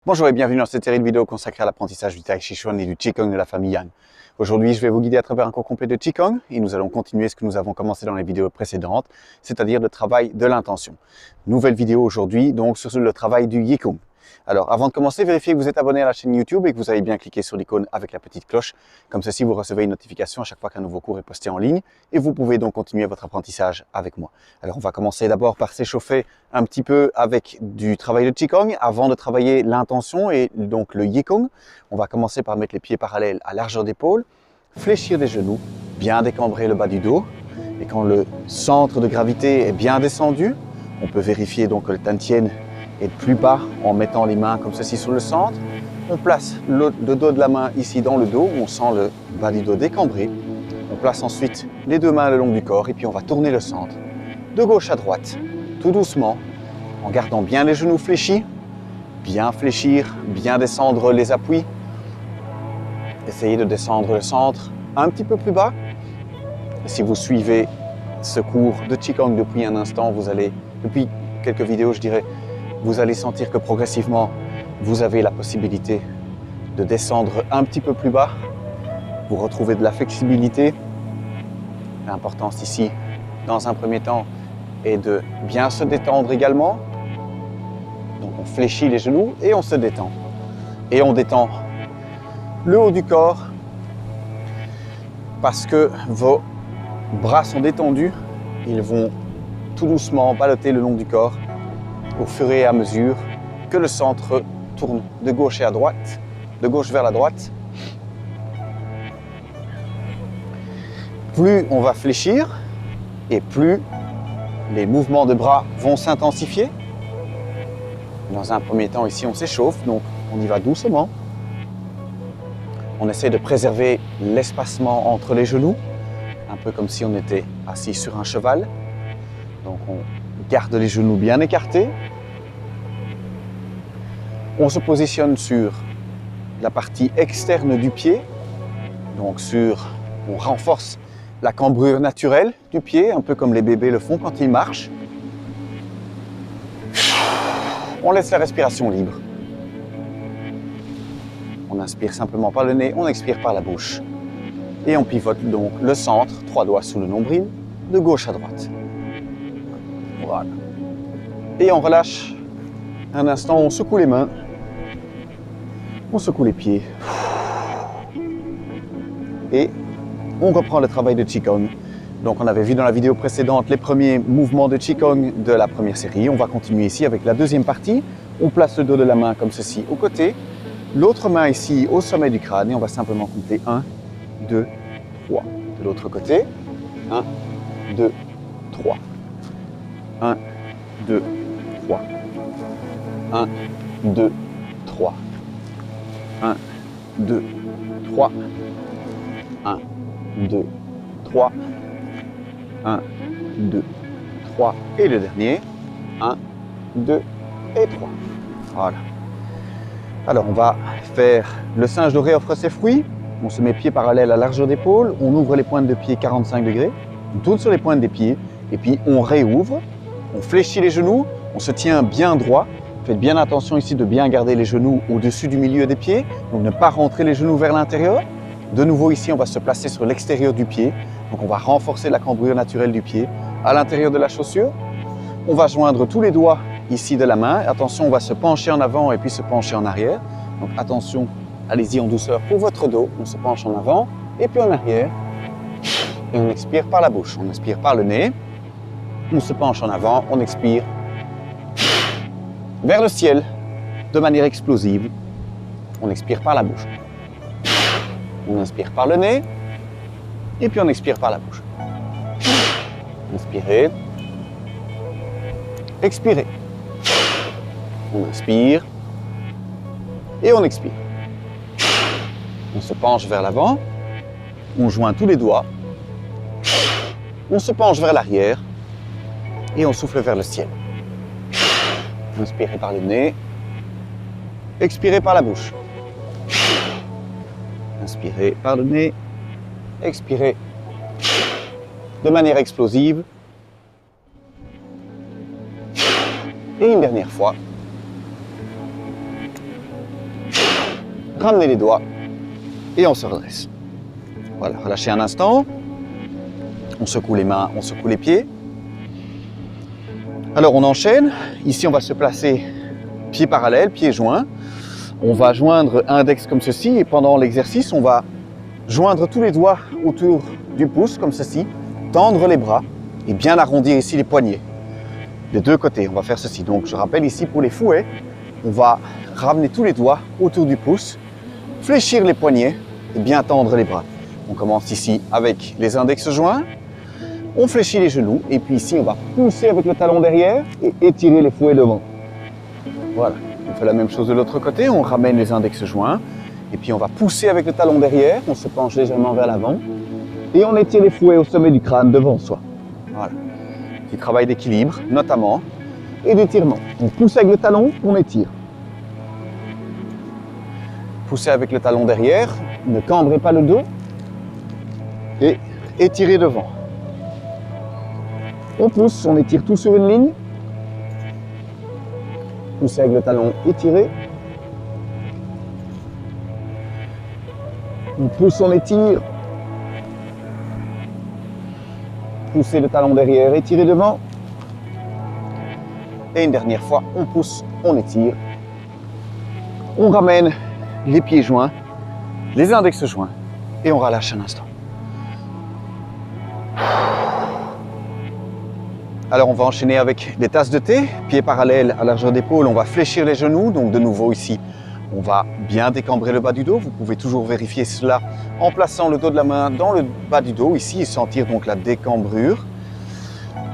Bonjour et bienvenue dans cette série de vidéos consacrée à l'apprentissage du Tai Chi Chuan et du Qigong de la famille Yang. Aujourd'hui, je vais vous guider à travers un cours complet de Qigong et nous allons continuer ce que nous avons commencé dans les vidéos précédentes, c'est-à-dire le travail de l'intention. Nouvelle vidéo aujourd'hui, donc sur le travail du Yikung. Alors, avant de commencer, vérifiez que vous êtes abonné à la chaîne YouTube et que vous avez bien cliqué sur l'icône avec la petite cloche. Comme ceci, vous recevez une notification à chaque fois qu'un nouveau cours est posté en ligne et vous pouvez donc continuer votre apprentissage avec moi. Alors, on va commencer d'abord par s'échauffer un petit peu avec du travail de Qigong avant de travailler l'intention et donc le Yikung. On va commencer par mettre les pieds parallèles à largeur d'épaule, fléchir les genoux, bien décambrer le bas du dos. Et quand le centre de gravité est bien descendu, on peut vérifier donc que le Tantien est plus bas en mettant les mains comme ceci sur le centre. On place le dos de la main ici dans le dos, on sent le bas du dos décambré. On place ensuite les deux mains le long du corps et puis on va tourner le centre de gauche à droite, tout doucement, en gardant bien les genoux fléchis, bien fléchir, bien descendre les appuis. Essayez de descendre le centre un petit peu plus bas. Et si vous suivez ce cours de Qigong depuis un instant, depuis quelques vidéos je dirais, vous allez sentir que progressivement, vous avez la possibilité de descendre un petit peu plus bas. Vous retrouvez de la flexibilité. L'importance ici, dans un premier temps, est de bien se détendre également. Donc on fléchit les genoux et on se détend. Et on détend le haut du corps parce que vos bras sont détendus. Ils vont tout doucement balloter le long du corps au fur et à mesure que le centre tourne de gauche et à droite, de gauche vers la droite. Plus on va fléchir et plus les mouvements de bras vont s'intensifier. Dans un premier temps, ici, on s'échauffe, donc on y va doucement. On essaie de préserver l'espacement entre les genoux, un peu comme si on était assis sur un cheval. Donc on garde les genoux bien écartés. On se positionne sur la partie externe du pied. Donc on renforce la cambrure naturelle du pied, un peu comme les bébés le font quand ils marchent. On laisse la respiration libre. On inspire simplement par le nez, on expire par la bouche. Et on pivote donc le centre, 3 doigts sous le nombril, de gauche à droite. Voilà. Et on relâche un instant, on secoue les mains, on secoue les pieds. Et on reprend le travail de Qigong. Donc on avait vu dans la vidéo précédente les premiers mouvements de Qigong de la première série. On va continuer ici avec la deuxième partie. On place le dos de la main comme ceci au côté. L'autre main ici au sommet du crâne et on va simplement compter 1, 2, 3. De l'autre côté, 1, 2, 3. 1, 2, 3. 1, 2, 3. 1, 2, 3. 1, 2, 3. 1, 2, 3. Et le dernier, 1, 2 et 3. Voilà. Alors on va faire le singe doré offre ses fruits. On se met pieds parallèles à largeur d'épaule. On ouvre les pointes de pied 45 degrés. On tourne sur les pointes des pieds. Et puis on réouvre. On fléchit les genoux. On se tient bien droit. Faites bien attention ici de bien garder les genoux au-dessus du milieu des pieds. Donc ne pas rentrer les genoux vers l'intérieur. De nouveau ici, on va se placer sur l'extérieur du pied. Donc on va renforcer la cambrure naturelle du pied à l'intérieur de la chaussure. On va joindre tous les doigts ici de la main. Attention, on va se pencher en avant et puis se pencher en arrière. Donc attention, allez-y en douceur pour votre dos. On se penche en avant et puis en arrière. Et on expire par la bouche. On inspire par le nez. On se penche en avant, on expire vers le ciel de manière explosive. On expire par la bouche. On inspire par le nez et puis on expire par la bouche. Inspirez. Expirez. On inspire et on expire. On se penche vers l'avant. On joint tous les doigts. On se penche vers l'arrière et on souffle vers le ciel. Inspirez par le nez. Expirez par la bouche. Inspirez par le nez. Expirez de manière explosive. Et une dernière fois. ramenez les doigts et on se redresse. Voilà, relâchez un instant. On secoue les mains, on secoue les pieds. Alors on enchaîne. Ici, on va se placer pieds parallèles, pieds joints. On va joindre index comme ceci et pendant l'exercice, on va joindre tous les doigts autour du pouce comme ceci, tendre les bras et bien arrondir ici les poignets. Des deux côtés, on va faire ceci. Donc je rappelle ici pour les fouets, on va ramener tous les doigts autour du pouce, fléchir les poignets et bien tendre les bras. On commence ici avec les index joints, on fléchit les genoux et puis ici on va pousser avec le talon derrière et étirer les fouets devant. Voilà, on fait la même chose de l'autre côté, on ramène les index joints et puis on va pousser avec le talon derrière, on se penche légèrement vers l'avant et on étire les fouets au sommet du crâne devant soi. Voilà, petit travail d'équilibre notamment et d'étirement. On pousse avec le talon, on étire. Poussez avec le talon derrière, ne cambrez pas le dos et étirez devant. On pousse, on étire tout sur une ligne. Poussez avec le talon, étirez. On pousse, on étire. Poussez le talon derrière, étirez devant. Et une dernière fois, on pousse, on étire. On ramène les pieds joints, les index joints et on relâche un instant. Alors on va enchaîner avec des tasses de thé, pieds parallèles à largeur d'épaule, on va fléchir les genoux, donc de nouveau ici, on va bien décambrer le bas du dos. Vous pouvez toujours vérifier cela en plaçant le dos de la main dans le bas du dos ici et sentir donc la décambrure.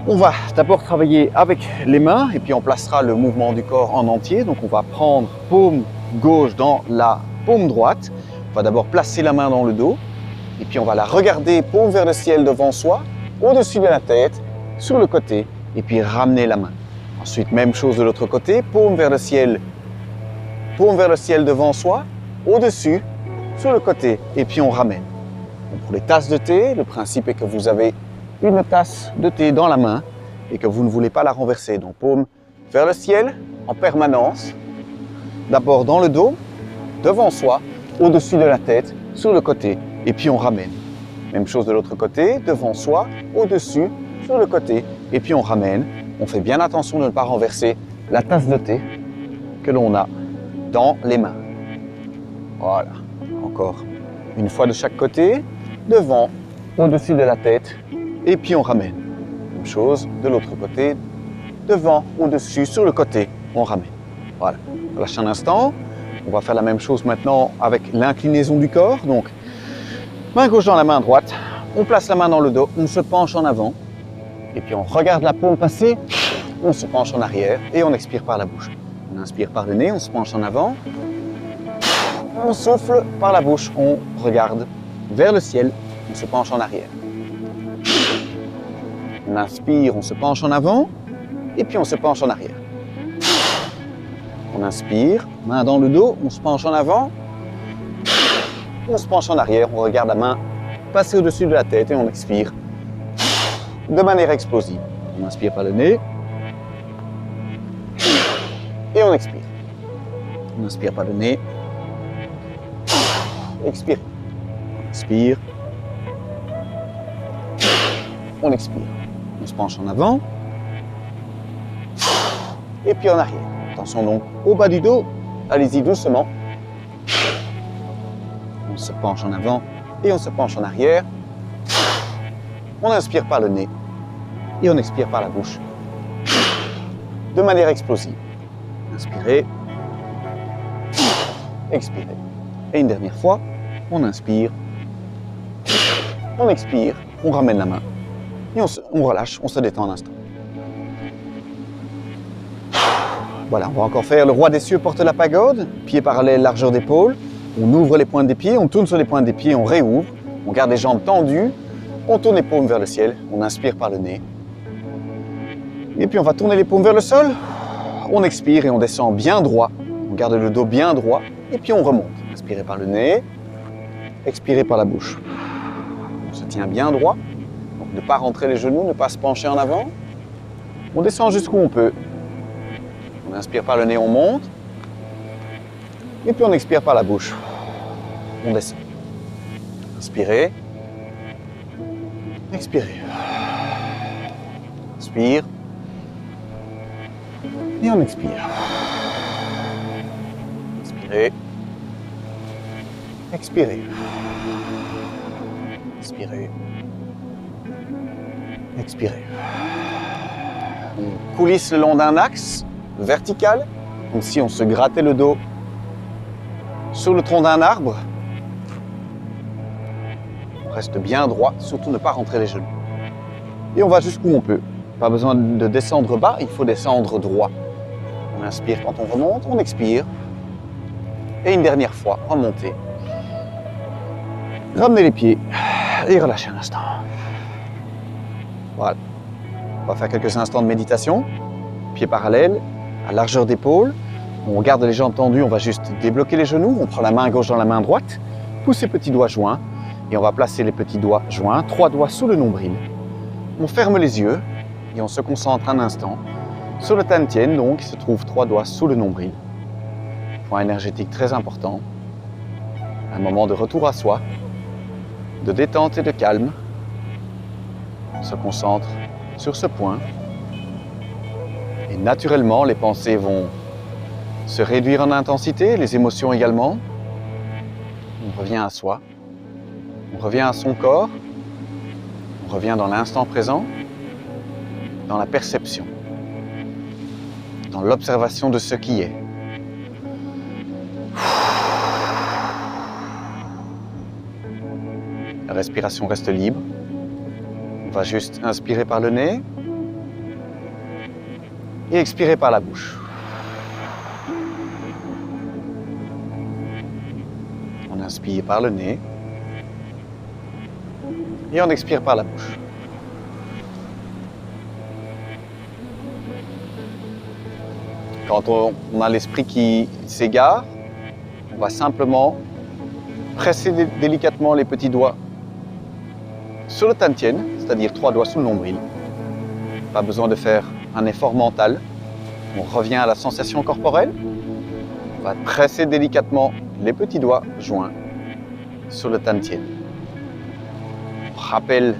On va d'abord travailler avec les mains et puis on placera le mouvement du corps en entier. Donc on va prendre paume gauche dans la paume droite. On va d'abord placer la main dans le dos et puis on va la regarder paume vers le ciel devant soi, au-dessus de la tête, sur le côté et puis ramener la main. Ensuite, même chose de l'autre côté, paume vers le ciel devant soi, au-dessus, sur le côté et puis on ramène. Donc pour les tasses de thé, le principe est que vous avez une tasse de thé dans la main et que vous ne voulez pas la renverser. Donc paume vers le ciel en permanence, d'abord dans le dos, devant soi, au-dessus de la tête, sur le côté et puis on ramène. Même chose de l'autre côté, devant soi, au-dessus, sur le côté et puis on ramène. On fait bien attention de ne pas renverser la tasse de thé que l'on a dans les mains. Voilà, encore une fois de chaque côté, devant, au-dessus de la tête et puis on ramène. Même chose de l'autre côté, devant, au-dessus, sur le côté, on ramène. Voilà, relâche un instant. On va faire la même chose maintenant avec l'inclinaison du corps. Donc, main gauche dans la main droite, on place la main dans le dos, on se penche en avant et puis on regarde la paume passer, on se penche en arrière et on expire par la bouche. On inspire par le nez, on se penche en avant, on souffle par la bouche, on regarde vers le ciel, on se penche en arrière. On inspire, on se penche en avant et puis on se penche en arrière. On inspire, main dans le dos, on se penche en avant, on se penche en arrière, on regarde la main passer au-dessus de la tête et on expire de manière explosive. On inspire par le nez et on expire. On inspire par le nez, expire. On inspire, on expire. On se penche en avant et puis en arrière. Attention donc au bas du dos, allez-y doucement. On se penche en avant et on se penche en arrière. On inspire par le nez et on expire par la bouche de manière explosive. Inspirez, expirez. Et une dernière fois, on inspire, on expire, on ramène la main et on relâche, on se détend un instant. Voilà, on va encore faire le roi des cieux porte la pagode, pieds parallèles, largeur d'épaule. On ouvre les pointes des pieds, on tourne sur les pointes des pieds, on réouvre. On garde les jambes tendues, on tourne les paumes vers le ciel, on inspire par le nez. Et puis on va tourner les paumes vers le sol. On expire et on descend bien droit. On garde le dos bien droit et puis on remonte. Inspirez par le nez, expirez par la bouche. On se tient bien droit. Donc ne pas rentrer les genoux, ne pas se pencher en avant. On descend jusqu'où on peut. On inspire par le nez, on monte. Et puis on expire par la bouche. on descend. Inspirez. Expirez. Inspire. Et on expire. Inspirez. Expirez. Inspirez. Expirez. On coulisse le long d'un axe vertical, comme si on se grattait le dos sur le tronc d'un arbre. On reste bien droit, surtout ne pas rentrer les genoux. Et on va jusqu'où on peut. Pas besoin de descendre bas, il faut descendre droit. On inspire quand on remonte, on expire. Et une dernière fois, remontez. Ramenez les pieds et relâchez un instant. Voilà. On va faire quelques instants de méditation. Pieds parallèles, à largeur d'épaule. On garde les jambes tendues, on va juste débloquer les genoux. On prend la main gauche dans la main droite. Pousse les petits doigts joints. Et on va placer les petits doigts joints, 3 doigts sous le nombril. On ferme les yeux et on se concentre un instant sur le Tantien, donc qui se trouve 3 doigts sous le nombril. Point énergétique très important. Un moment de retour à soi, de détente et de calme. On se concentre sur ce point. Et naturellement, les pensées vont se réduire en intensité, les émotions également. On revient à soi. On revient à son corps. On revient dans l'instant présent, dans la perception, dans l'observation de ce qui est. La respiration reste libre. On va juste inspirer par le nez et expirer par la bouche. On inspire par le nez et on expire par la bouche. Quand on a l'esprit qui s'égare, on va simplement presser délicatement les petits doigts sur le Tantien, c'est-à-dire 3 doigts sous le nombril. Pas besoin de faire un effort mental. On revient à la sensation corporelle. On va presser délicatement les petits doigts joints sur le Tantien. On rappelle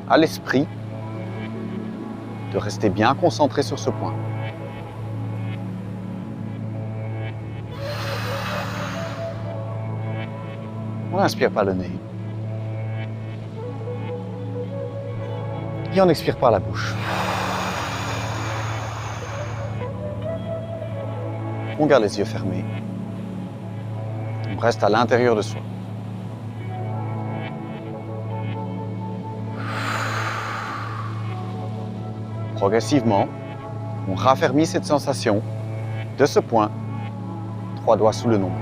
à l'esprit de rester bien concentré sur ce point. On inspire par le nez. Et on expire par la bouche. On garde les yeux fermés. On reste à l'intérieur de soi. Progressivement, on raffermit cette sensation de ce point, 3 doigts sous le nombril.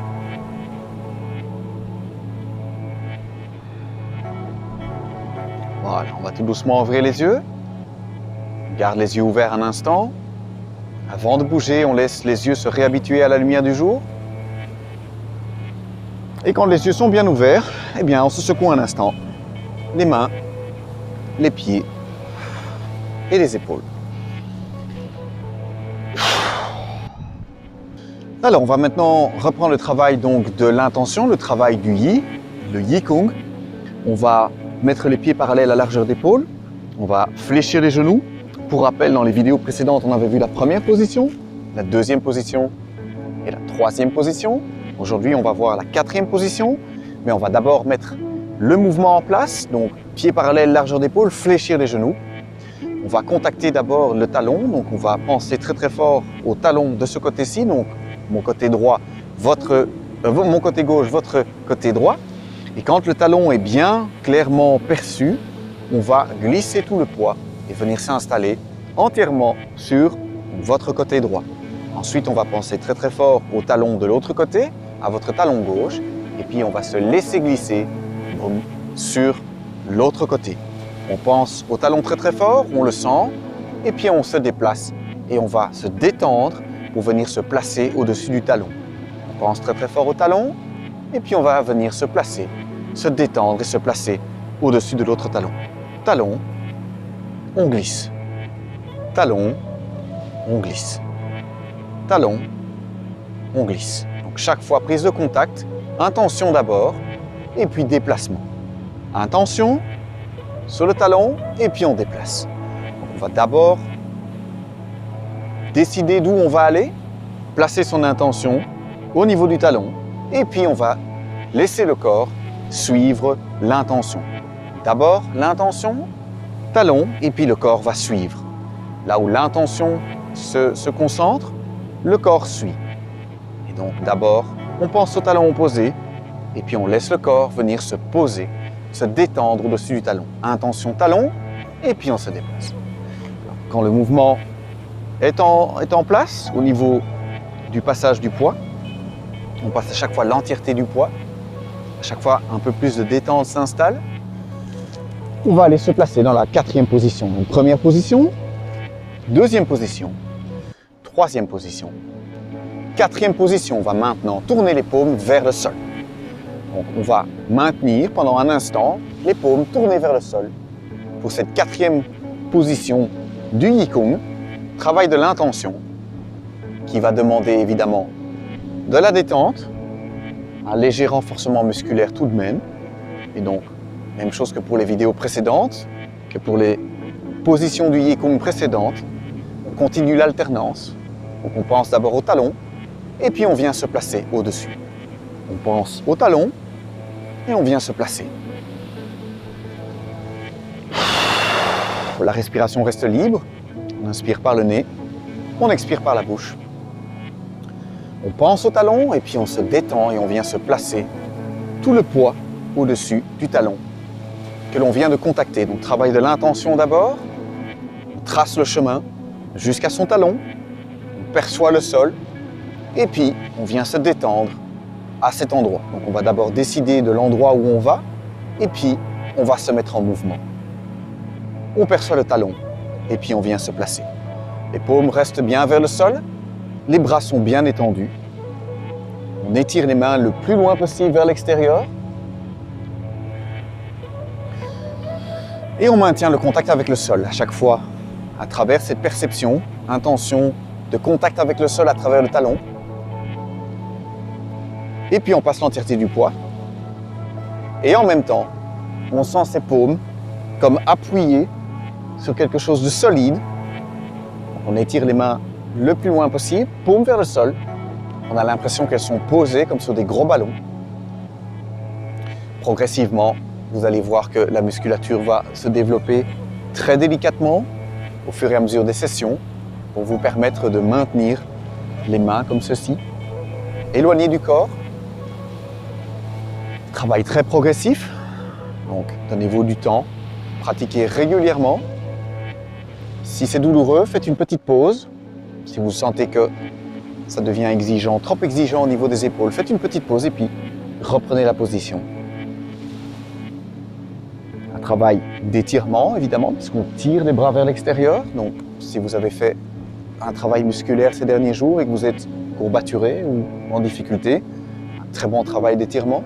Voilà, on va tout doucement ouvrir les yeux. On garde les yeux ouverts un instant. Avant de bouger, on laisse les yeux se réhabituer à la lumière du jour. Et quand les yeux sont bien ouverts, eh bien, on se secoue un instant. Les mains, les pieds et les épaules. Alors, on va maintenant reprendre le travail donc de l'intention, le travail du Yi, le Yi Kung. On va mettre les pieds parallèles à largeur d'épaule. On va fléchir les genoux. Pour rappel, dans les vidéos précédentes, on avait vu la première position, la deuxième position et la troisième position. Aujourd'hui, on va voir la quatrième position, mais on va d'abord mettre le mouvement en place. Donc, pieds parallèles, largeur d'épaule, fléchir les genoux. On va contacter d'abord le talon. Donc, on va penser très très fort au talon de ce côté-ci. Donc, mon côté droit, mon côté gauche, votre côté droit. Et quand le talon est bien clairement perçu, on va glisser tout le poids et venir s'installer entièrement sur votre côté droit. Ensuite, on va penser très très fort au talon de l'autre côté, à votre talon gauche, et puis on va se laisser glisser sur l'autre côté. On pense au talon très très fort, on le sent, et puis on se déplace et on va se détendre pour venir se placer au-dessus du talon. On pense très très fort au talon, et puis on va venir se placer, se détendre et se placer au-dessus de l'autre talon. Talon, on glisse. Talon, on glisse. Talon, on glisse. Donc chaque fois prise de contact, intention d'abord, et puis déplacement. Intention, sur le talon, et puis on déplace. Donc on va d'abord décider d'où on va aller, placer son intention au niveau du talon, et puis on va laisser le corps suivre l'intention. D'abord, l'intention, talon, et puis le corps va suivre. Là où l'intention se concentre, le corps suit. Et donc d'abord, on pense au talon opposé, et puis on laisse le corps venir se poser, se détendre au-dessus du talon. Intention talon, et puis on se déplace. Quand le mouvement est en place, au niveau du passage du poids, on passe à chaque fois l'entièreté du poids, à chaque fois un peu plus de détente s'installe. On va aller se placer dans la 4e position. Donc première position, 2e position, 3e position, 4e position. On va maintenant tourner les paumes vers le sol. Donc on va maintenir pendant un instant les paumes tournées vers le sol. Pour cette 4e position du Qigong, travail de l'intention qui va demander évidemment de la détente, un léger renforcement musculaire tout de même. Et donc, même chose que pour les vidéos précédentes, que pour les positions du Qigong précédentes. On continue l'alternance. Donc on pense d'abord au talon et puis on vient se placer au-dessus. On pense au talon et on vient se placer. La respiration reste libre. On inspire par le nez, on expire par la bouche. On pense au talon et puis on se détend et on vient se placer tout le poids au-dessus du talon que l'on vient de contacter. Donc travail de l'intention d'abord, on trace le chemin jusqu'à son talon, on perçoit le sol et puis on vient se détendre à cet endroit. Donc on va d'abord décider de l'endroit où on va et puis on va se mettre en mouvement. On perçoit le talon et puis on vient se placer. Les paumes restent bien vers le sol, les bras sont bien étendus. On étire les mains le plus loin possible vers l'extérieur. Et on maintient le contact avec le sol à chaque fois à travers cette perception, intention de contact avec le sol à travers le talon. Et puis on passe l'entièreté du poids. Et en même temps, on sent ses paumes comme appuyées sur quelque chose de solide. On étire les mains le plus loin possible, paumes vers le sol. On a l'impression qu'elles sont posées comme sur des gros ballons. Progressivement, vous allez voir que la musculature va se développer très délicatement au fur et à mesure des sessions pour vous permettre de maintenir les mains comme ceci, éloignées du corps. Travail très progressif, donc donnez-vous du temps, pratiquez régulièrement. Si c'est douloureux, faites une petite pause. Si vous sentez que ça devient exigeant, trop exigeant au niveau des épaules, faites une petite pause et puis reprenez la position. Un travail d'étirement, évidemment, puisqu'on tire les bras vers l'extérieur. Donc, si vous avez fait un travail musculaire ces derniers jours et que vous êtes courbaturé ou en difficulté, un très bon travail d'étirement.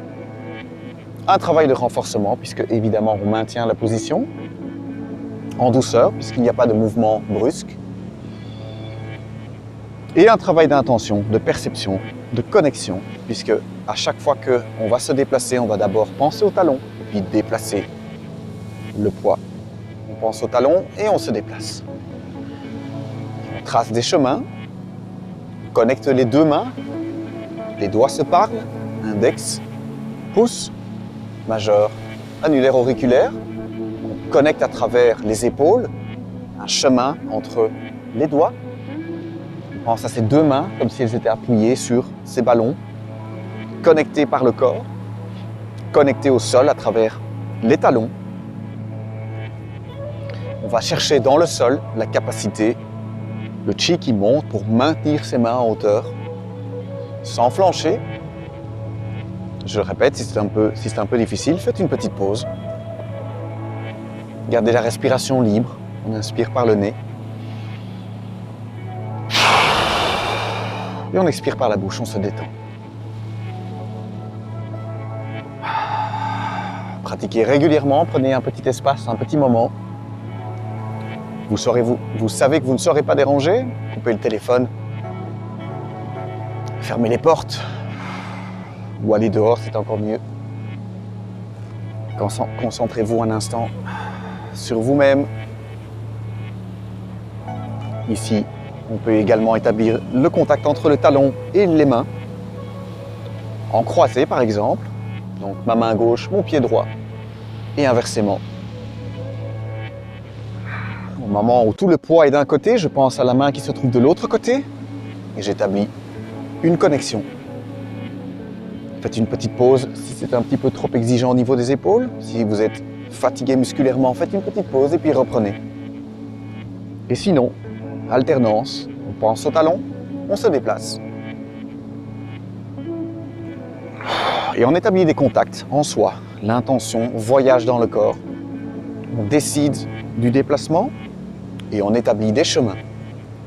Un travail de renforcement, puisque évidemment on maintient la position en douceur, puisqu'il n'y a pas de mouvement brusque. Et un travail d'intention, de perception, de connexion, puisque à chaque fois qu'on va se déplacer, on va d'abord penser au talon, puis déplacer le poids. On pense au talon et on se déplace. On trace des chemins, on connecte les deux mains, les doigts se parlent, index, pouce, majeur, annulaire, auriculaire. On connecte à travers les épaules, un chemin entre les doigts. On pense à ces deux mains comme si elles étaient appuyées sur ces ballons, connectées par le corps, connectées au sol à travers les talons. On va chercher dans le sol la capacité, le chi qui monte pour maintenir ses mains en hauteur, sans flancher. Je le répète, si c'est un peu difficile, faites une petite pause. Gardez la respiration libre. On inspire par le nez. Et on expire par la bouche, on se détend. Pratiquez régulièrement, prenez un petit espace, un petit moment. Vous savez que vous ne serez pas dérangé. Coupez le téléphone. Fermez les portes. Ou aller dehors, c'est encore mieux. Concentrez-vous un instant sur vous-même. Ici, on peut également établir le contact entre le talon et les mains, en croisé par exemple. Donc ma main gauche, mon pied droit, et inversement. Au moment où tout le poids est d'un côté, je pense à la main qui se trouve de l'autre côté, et j'établis une connexion. Faites une petite pause si c'est un petit peu trop exigeant au niveau des épaules. Si vous êtes fatigué musculairement, faites une petite pause et puis reprenez. Et sinon, alternance, on pense au talon, on se déplace. Et on établit des contacts en soi. L'intention voyage dans le corps. On décide du déplacement et on établit des chemins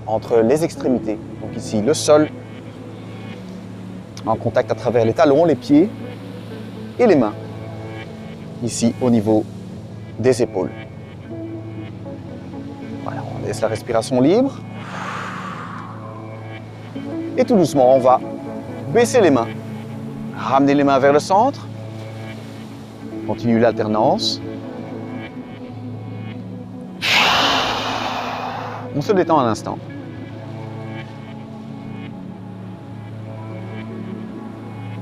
entre les extrémités. Donc ici, le sol, en contact à travers les talons, les pieds et les mains. Ici, au niveau des épaules. Voilà, on laisse la respiration libre. Et tout doucement, on va baisser les mains. Ramener les mains vers le centre. Continue l'alternance. On se détend un instant.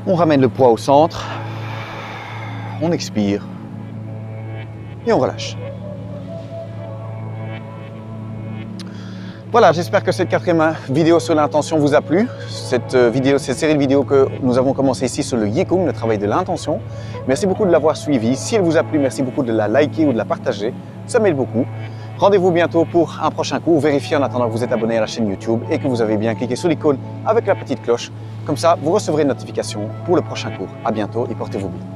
On ramène le poids au centre. On expire. Et on relâche. Voilà, j'espère que cette 4e vidéo sur l'intention vous a plu. Cette série de vidéos que nous avons commencé ici sur le Qigong, le travail de l'intention. Merci beaucoup de l'avoir suivi. Si elle vous a plu, merci beaucoup de la liker ou de la partager. Ça m'aide beaucoup. Rendez-vous bientôt pour un prochain cours. Vérifiez en attendant que vous êtes abonné à la chaîne YouTube et que vous avez bien cliqué sur l'icône avec la petite cloche. Comme ça, vous recevrez une notification pour le prochain cours. À bientôt et portez-vous bien.